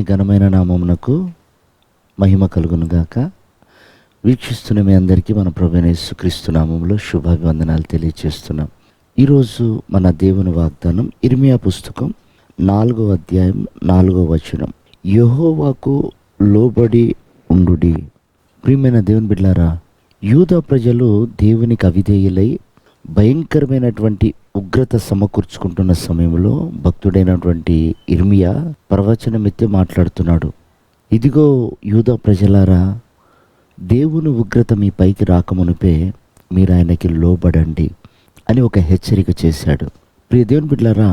దేవుని ఘనమైన నామమునకు మహిమ కలుగునుగాక. వీక్షిస్తున్న మీ అందరికీ మన ప్రభువైన యేసుక్రీస్తు నామములో శుభాభివందనాలు తెలియజేస్తున్నాం. ఈరోజు మన దేవుని వాగ్దానం ఇర్మియా పుస్తకం 4వ అధ్యాయం 4వ వచనం. యెహోవాకు లోబడి ఉండుడి. ప్రియమైన దేవుని బిడ్డలారా, యూదా ప్రజలు దేవునికి అవిధేయులై భయంకరమైనటువంటి ఉగ్రత సమకూర్చుకుంటున్న సమయంలో భక్తుడైనటువంటి ఇర్మియా ప్రవచనమెత్తి మాట్లాడుతున్నాడు. ఇదిగో యూదా ప్రజలారా, దేవుని ఉగ్రత మీ పైకి రాకమునిపే మీరు ఆయనకి లోబడండి అని ఒక హెచ్చరిక చేశాడు. ప్రియ దేవుని బిడ్డలారా,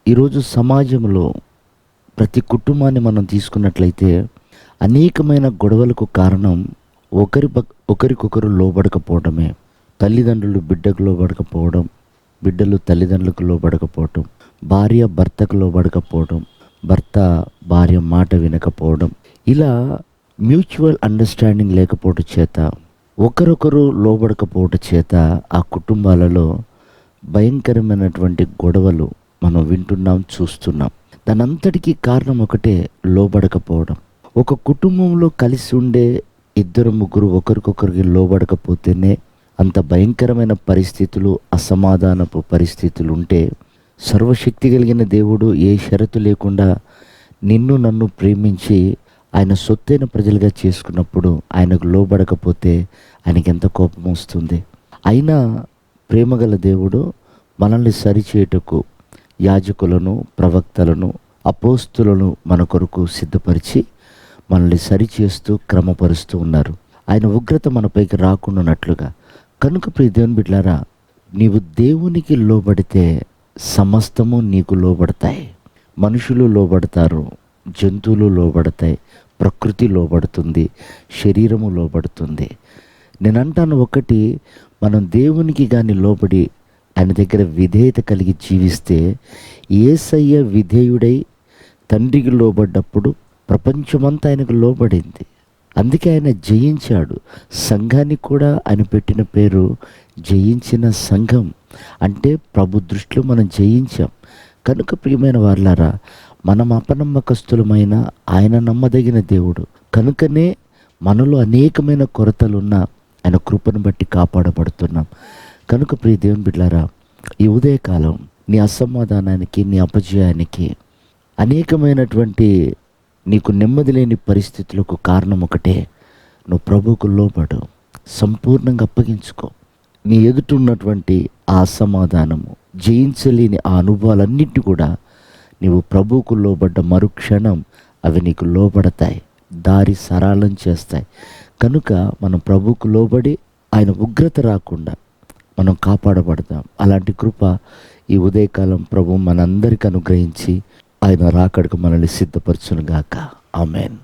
ఈరోజు సమాజంలో ప్రతి కుటుంబాన్ని మనం తీసుకున్నట్లయితే అనేకమైన గొడవలకు కారణం ఒకరికొకరు లోబడకపోవడమే. తల్లిదండ్రులు బిడ్డకు లోబడకపోవడం, బిడ్డలు తల్లిదండ్రులకు లోబడకపోవడం, భార్య భర్తకు లోబడకపోవడం, భర్త భార్య మాట వినకపోవడం, ఇలా మ్యూచువల్ అండర్స్టాండింగ్ లేకపోవడం చేత, ఒకరొకరు లోబడకపోవడం చేత ఆ కుటుంబాలలో భయంకరమైనటువంటి గొడవలు మనం వింటున్నాం, చూస్తున్నాం. దానంతటికీ కారణం ఒకటే, లోబడకపోవడం. ఒక కుటుంబంలో కలిసి ఉండే ఇద్దరు ముగ్గురు ఒకరికొకరికి లోబడకపోతేనే అంత భయంకరమైన పరిస్థితులు, అసమాధానపు పరిస్థితులు ఉంటే, సర్వశక్తి కలిగిన దేవుడు ఏ షరతు లేకుండా నిన్ను నన్ను ప్రేమించి ఆయన సొత్తైన ప్రజలుగా చేసుకున్నప్పుడు ఆయనకు లోబడకపోతే ఆయనకి ఎంత కోపం వస్తుంది. అయినా ప్రేమగల దేవుడు మనల్ని సరిచేయుటకు యాజకులను, ప్రవక్తలను, అపోస్తులను మన కొరకు సిద్ధపరిచి మనల్ని సరిచేస్తూ క్రమపరుస్తూ ఉన్నారు, ఆయన ఉగ్రత మనపైకి రాకుండానట్లుగా. కనుక ప్రియ దేవుని బిడ్డలారా, నీవు దేవునికి లోబడితే సమస్తము నీకు లోబడతాయి. మనుషులు లోబడతారు, జంతువులు లోబడతాయి, ప్రకృతి లోబడుతుంది, శరీరము లోబడుతుంది. నేనంటాను ఒకటి, మనం దేవునికి కానీ లోబడి ఆయన దగ్గర విధేయత కలిగి జీవిస్తే, యేసయ్య విధేయుడై తండ్రికి లోబడ్డప్పుడు ప్రపంచమంతా ఆయనకు లోబడింది. అందుకే ఆయన జయించాడు. సంఘానికి కూడా ఆయన పెట్టిన పేరు జయించిన సంఘం. అంటే ప్రభు దృష్టిలో మనం జయించాం. కనుక ప్రియమైన వారలారా, మనం అపనమ్మకస్తులమైన ఆయన నమ్మదగిన దేవుడు. కనుకనే మనలో అనేకమైన కొరతలున్న ఆయన కృపను బట్టి కాపాడబడుతున్నాం. కనుక ప్రియ దేవుని బిడ్డలారా, ఈ ఉదయకాలం నీ అసమాధానానికి, నీ అపజయానికి, అనేకమైనటువంటి నీకు నెమ్మది లేని పరిస్థితులకు కారణం ఒకటే, నువ్వు ప్రభువుకు లోబడు, సంపూర్ణంగా అప్పగించుకో. నీ ఎదుటున్నటువంటి ఆ అసమాధానము, జయించలేని ఆ అనుభవాలన్నింటినీ కూడా నీవు ప్రభువుకు లోబడ్డ మరుక్షణం అవి నీకు లోబడతాయి, దారి సరళం చేస్తాయి. కనుక మనం ప్రభువుకు లోబడి ఆయన ఉగ్రత రాకుండా మనం కాపాడబడతాం. అలాంటి కృప ఈ ఉదయకాలం ప్రభు మనందరికీ అనుగ్రహించి ఆయన రాకడకు మనల్ని సిద్ధపరచునుగాక. ఆమేన్.